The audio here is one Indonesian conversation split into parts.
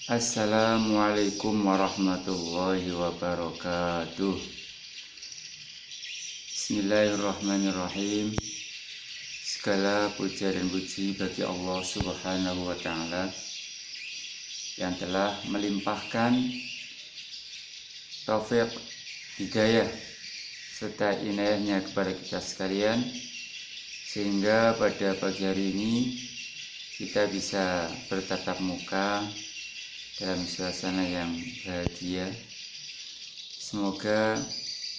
Assalamualaikum warahmatullahi wabarakatuh. Bismillahirrahmanirrahim. Segala puja dan puji bagi Allah Subhanahu wa Ta'ala yang telah melimpahkan taufik, hidayah serta inayahnya kepada kita sekalian, sehingga pada pagi hari ini kita bisa bertatap muka dalam suasana yang bahagia. Semoga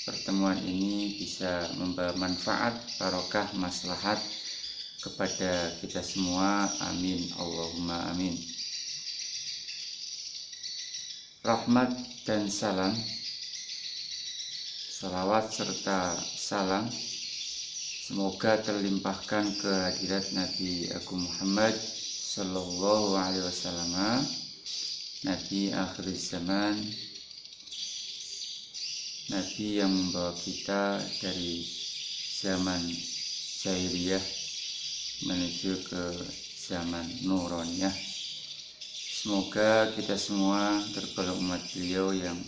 pertemuan ini bisa membawa manfaat, barokah, maslahat kepada kita semua. Amin, Allahumma amin. Rahmat dan salam, salawat serta salam semoga terlimpahkan ke hadirat Nabi Agung Muhammad Sallallahu Alaihi Wasallam, Nabi akhir zaman, Nabi yang membawa kita dari zaman jahiliyah menuju ke zaman nuroniyah. Semoga kita semua tergolong umat beliau yang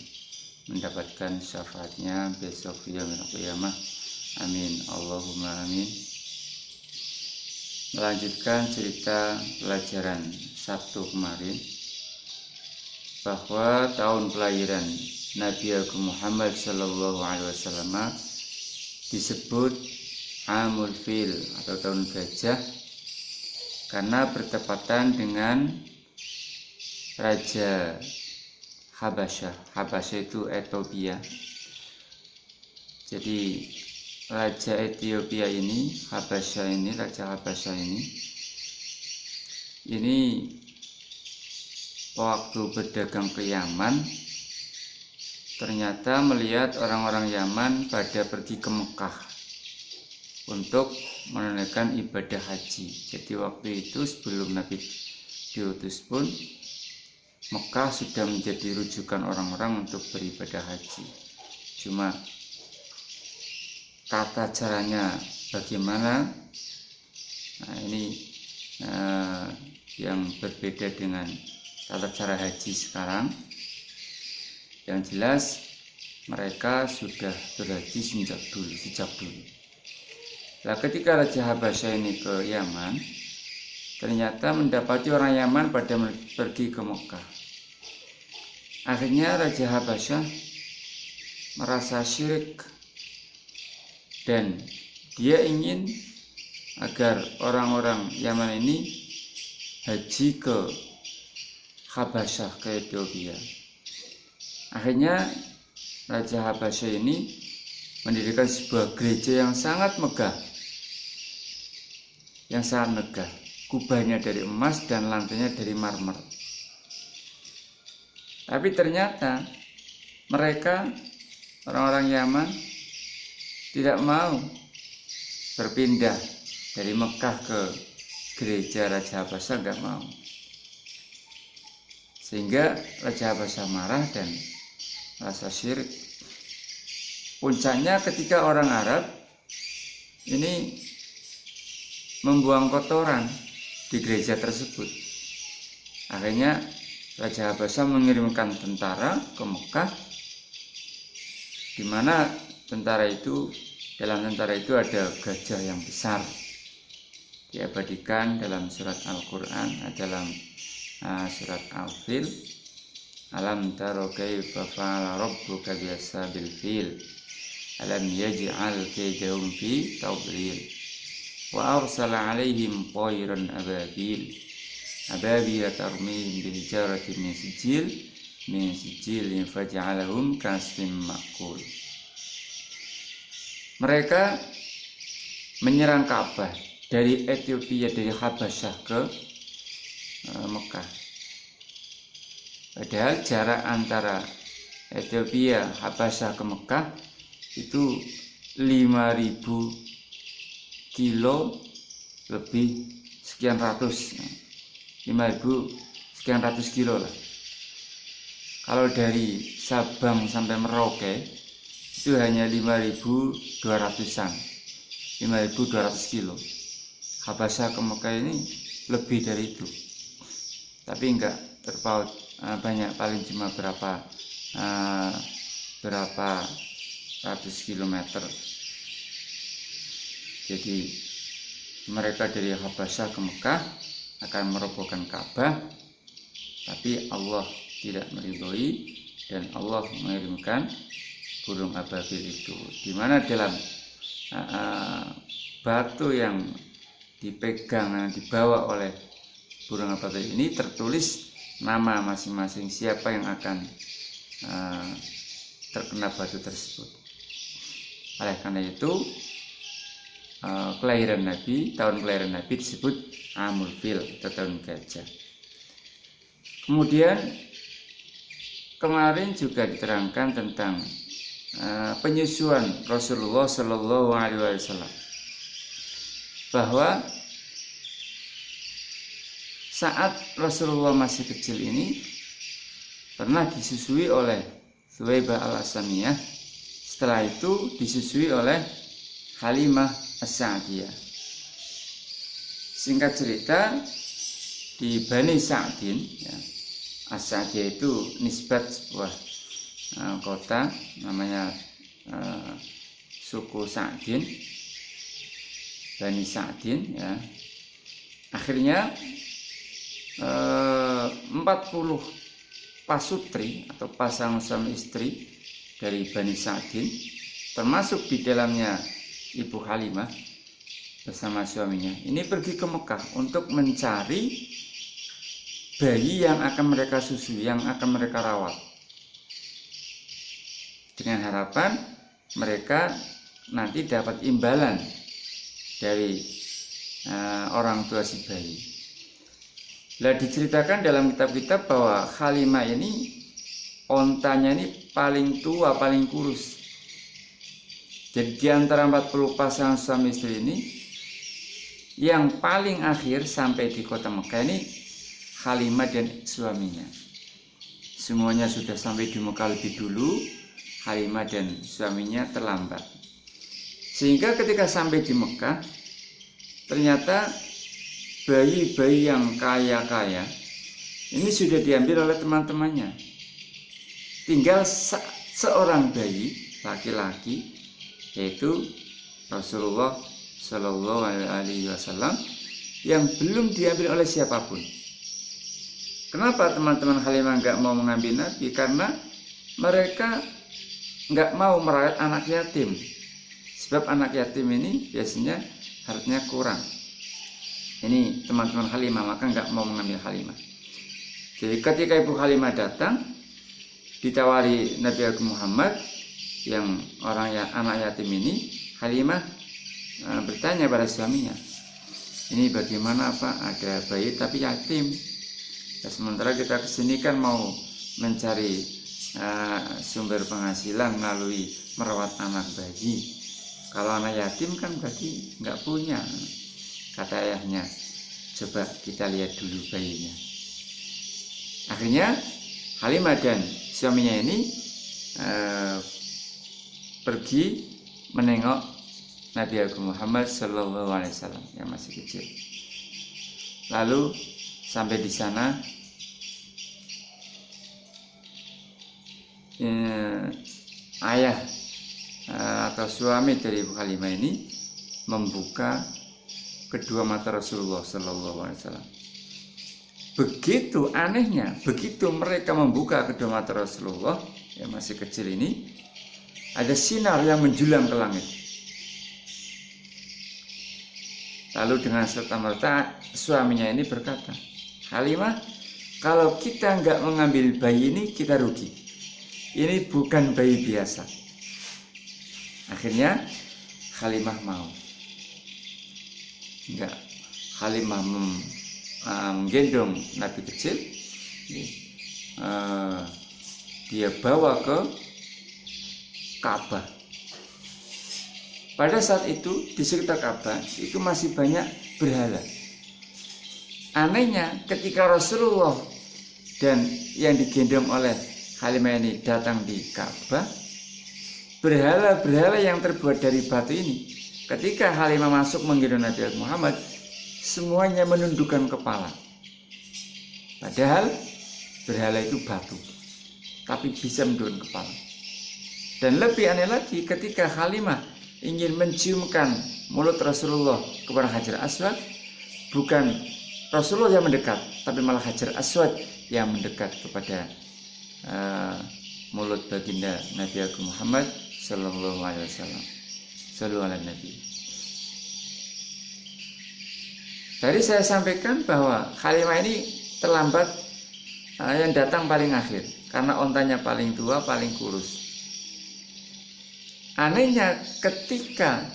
mendapatkan syafaatnya besok yaumil qiyamah. Amin, Allahumma amin. Melanjutkan cerita pelajaran Sabtu kemarin, bahwa tahun kelahiran Nabi Agung Muhammad Sallallahu Alaihi Wasallam disebut Amul Fil atau tahun gajah karena bertepatan dengan Raja Habasyah. Habasyah itu Ethiopia. Jadi Raja Ethiopia ini, Habasyah ini, Raja Habasyah ini waktu berdagang ke Yaman, ternyata melihat orang-orang Yaman pada pergi ke Mekah untuk menunaikan ibadah haji. Jadi waktu itu sebelum Nabi diutus pun, Mekah sudah menjadi rujukan orang-orang untuk beribadah haji. Cuma tata caranya bagaimana? Nah ini yang berbeda dengan tata cara haji sekarang. Yang jelas mereka sudah berhaji sejak dulu. Nah, ketika Raja Habasyah ini ke Yaman, ternyata mendapati orang Yaman pada pergi ke Mekah. Akhirnya Raja Habasyah merasa syirik dan dia ingin agar orang-orang Yaman ini haji ke Habasyah, ke Ethiopia. Akhirnya Raja Habasyah ini mendirikan sebuah gereja yang sangat megah. Kubahnya dari emas dan lantainya dari marmer. Tapi ternyata mereka, orang-orang Yaman, tidak mau berpindah dari Mekah ke gereja Raja Habasyah, enggak mau. Sehingga Raja Habasyah marah dan merasa syirik. Puncaknya ketika orang Arab ini membuang kotoran di gereja tersebut. Akhirnya Raja Habasyah mengirimkan tentara ke Mekah, di mana dalam tentara itu ada gajah yang besar. Diabadikan dalam surat Al-Quran, dalam surat Al-Fil, alam taro kaifa fa'ala rabbuka biashabil fil alam yaj'al kaydahum fi tadlil wa arsala 'alaihim tayran ababil tarmihim bihijaratin min sijil faj'alahum ka'asfin ma'kul. Mereka menyerang Ka'bah dari Ethiopia, dari Habasyah ke Mekah. Padahal jarak antara Ethiopia, Habasyah ke Mekah itu 5.000 kilo lebih sekian ratus. 5.000 sekian ratus kilo lah. Kalau dari Sabang sampai Merauke itu hanya 5.200-an, 5.200 kilo. Habasyah ke Mekah ini lebih dari itu, tapi enggak terpaut banyak, paling cuma berapa ratus kilometer. Jadi mereka dari Habasyah ke Mekah akan merobohkan Ka'bah, tapi Allah tidak meridhoi dan Allah mengirimkan burung ababil itu, di mana dalam batu yang dipegang, dibawa oleh burung ababil ini tertulis nama masing-masing siapa yang akan terkena batu tersebut. Oleh karena itu tahun kelahiran Nabi disebut Amul Fil atau tahun gajah. Kemudian kemarin juga diterangkan tentang penyusuan Rasulullah Shallallahu Alaihi Wasallam, bahwa saat Rasulullah masih kecil ini pernah disusui oleh Thuwaibah al-Aslamiyah, setelah itu disusui oleh Halimah As-Sa'diyah. Singkat cerita, di Bani Sa'din, ya, As-Sa'diyah itu nisbat sebuah kota namanya suku Sa'din, Bani Sa'din, ya. Akhirnya 40 pasutri atau pasangan suami istri dari Bani Sa'din, termasuk di dalamnya Ibu Halimah bersama suaminya, ini pergi ke Mekah untuk mencari bayi yang akan mereka susui, yang akan mereka rawat, dengan harapan mereka nanti dapat imbalan dari orang tua si bayi. Lah, diceritakan dalam kitab-kitab bahwa Halimah ini ontanya ini paling tua, paling kurus. Jadi di antara 40 pasangan suami istri ini, yang paling akhir sampai di kota Mekah ini Halimah dan suaminya. Semuanya sudah sampai di Mekah lebih dulu, Halimah dan suaminya terlambat. Sehingga ketika sampai di Mekah, ternyata bayi-bayi yang kaya-kaya ini sudah diambil oleh teman-temannya. Tinggal seorang bayi laki-laki, yaitu Rasulullah Shallallahu Alaihi Wasallam, yang belum diambil oleh siapapun. Kenapa teman-teman Halimah nggak mau mengambil Nabi? Karena mereka nggak mau merawat anak yatim. Sebab anak yatim ini biasanya hartanya kurang. Ini teman-teman Halimah, maka nggak mau mengambil Halimah. Jadi ketika Ibu Halimah datang, ditawari Nabi Agung Muhammad yang anak yatim ini, Halimah bertanya pada suaminya, ini bagaimana Pak, ada bayi tapi yatim. Ya, sementara kita kesini kan mau mencari sumber penghasilan melalui merawat anak bayi. Kalau anak yatim kan berarti nggak punya. Kata ayahnya, coba kita lihat dulu bayinya. Akhirnya Halimah dan suaminya ini pergi menengok Nabi Agung Muhammad Sallallahu Alaihi Wasallam yang masih kecil. Lalu sampai di sana, ayah atau suami dari Ibu Halimah ini membuka kedua mata Rasulullah Sallallahu Alaihi Wasallam. Begitu anehnya, begitu mereka membuka kedua mata Rasulullah yang masih kecil ini, ada sinar yang menjulang ke langit. Lalu dengan serta-merta suaminya ini berkata, Halimah, kalau kita nggak mengambil bayi ini, kita rugi. Ini bukan bayi biasa. Akhirnya Halimah mau. Enggak, Halimah menggendong Nabi kecil, dia bawa ke Ka'bah. Pada saat itu di sekitar Ka'bah itu masih banyak berhala. Anehnya ketika Rasulullah dan yang digendong oleh Halimah ini datang di Ka'bah, berhala-berhala yang terbuat dari batu ini, ketika Halimah masuk menggendong Nabi Muhammad, semuanya menundukkan kepala. Padahal berhala itu batu, tapi bisa mendorong kepala. Dan lebih aneh lagi, ketika Halimah ingin menciumkan mulut Rasulullah kepada Hajar Aswad, bukan Rasulullah yang mendekat, tapi malah Hajar Aswad yang mendekat kepada mulut baginda Nabi Agung Muhammad Sallallahu Alaihi Wasallam. Sallallahu Alaihi Nabi. Tadi saya sampaikan bahwa Halimah ini terlambat, yang datang paling akhir karena ontanya paling tua, paling kurus. Anehnya ketika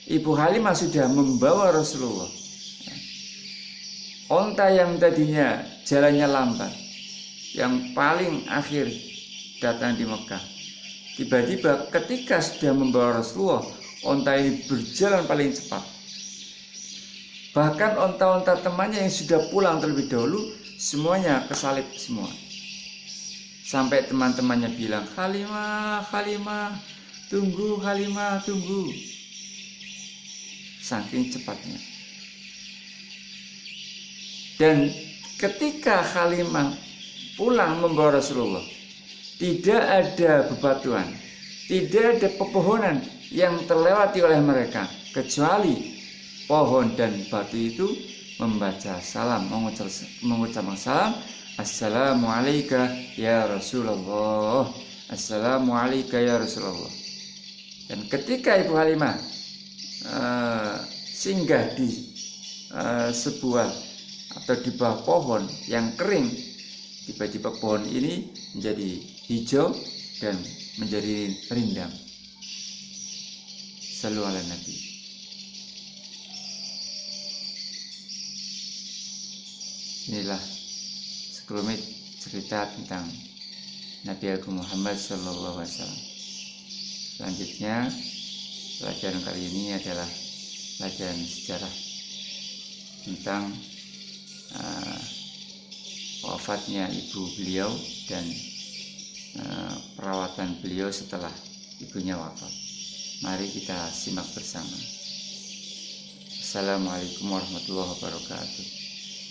Ibu Halimah sudah membawa Rasulullah, onta yang tadinya jalannya lambat, yang paling akhir datang di Mekah, tiba-tiba ketika sudah membawa Rasulullah, onta ini berjalan paling cepat. Bahkan onta-onta temannya yang sudah pulang terlebih dahulu, semuanya kesalip semua. Sampai teman-temannya bilang, Halimah, Halimah, tunggu Halimah, tunggu. Saking cepatnya. Dan ketika Halimah pulang membawa Rasulullah, tidak ada bebatuan, tidak ada pepohonan yang terlewati oleh mereka, kecuali pohon dan batu itu membaca salam, mengucapkan salam, Assalamualaikum ya Rasulullah, Assalamualaikum ya Rasulullah. Dan ketika Ibu Halimah singgah di sebuah atau di bawah pohon yang kering, tiba-tiba pohon ini menjadi hijau dan menjadi rindang. Sallallahu alaihi Nabi. Inilah sekelumit cerita tentang Nabi Agung Muhammad Sallallahu Alaihi Wasallam. Selanjutnya, pelajaran kali ini adalah pelajaran sejarah tentang wafatnya ibu beliau dan perawatan beliau setelah ibunya wafat. Mari kita simak bersama. Assalamualaikum warahmatullahi wabarakatuh.